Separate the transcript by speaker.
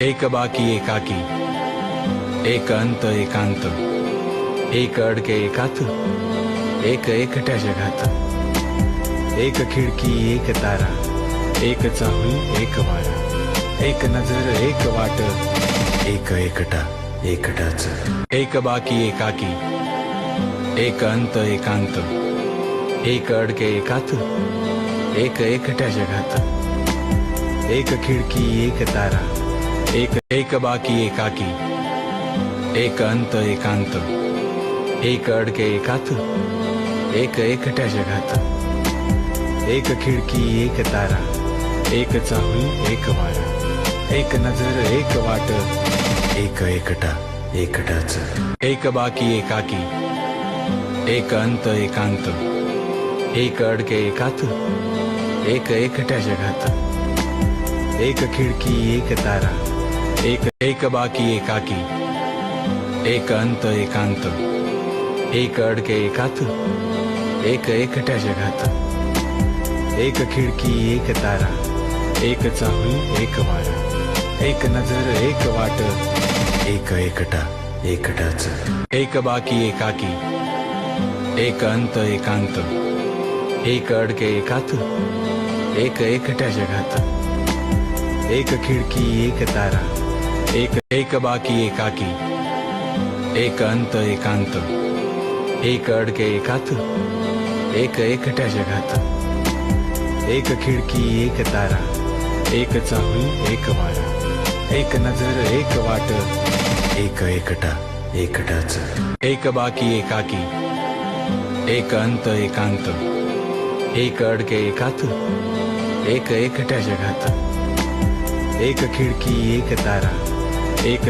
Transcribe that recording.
Speaker 1: एक बाकी एकाकी, एक अंत एकांत, एक अडके एकात, एक एकट्या जगात, एक खिडकी एक तारा, एक चाहूल एक वारा, एक नजर एक वाट, एक एकटा एकटाच, एक बाकी एकाकी, एक अंत एकांत, एक अडके एकात, एक एकट्या जगात, एक खिडकी एक तारा, एक बाकी एकाकी, एक अंत एकांत, एक अडके एकात, एक एकट्या जगात, एक खिडकी एक तारा, एक चाहूल एक वारा, एक नजर एक वाट, एक एकटा एकटाच, एक बाकी एकाकी, एक अंत एकांत, एक अडके एकात, एक एकट्या जगात, एक खिडकी एक तारा, एक बाकी एकाकी, एक अंत एकांत, एक अडके एकात, एक एकट्या जगात, एक खिडकी एक तारा, एक चाहूल एक वारा, एक नजर एक वाट, एक एकटा एकटाच, एक बाकी एकाकी, एक अंत एकांत, एक अडके एकात, एक एकट्या जगात, एक खिडकी एक तारा, एक चाहूल एक वारा, एक नजर एक वाट, एक एकटा एकटाच, एक बाकी एकाकी, एक अंत एकांत, एक अडके एकात, एक एकट्या जगात, एक खिडकी एक तारा, एक चाहूल एक वारा, एक नजर एक वाट, एक एकटा एकटाच, एक बाकी एकाकी, एक अंत एकांत, एक अडके एकात, एक बाकी एकाकी, एक अंत एकांत, एक अडके एकात, एक एकट्या जगात, एक खिडकी एक तारा, एक चाहूल एक वारा, एक नजर एक वाट, एक एकटा एकटाच, एक बाकी एकाकी, एक अंत एकांत, एक अडके एकात, एक एकट्या जगात, एक खिडकी एक तारा,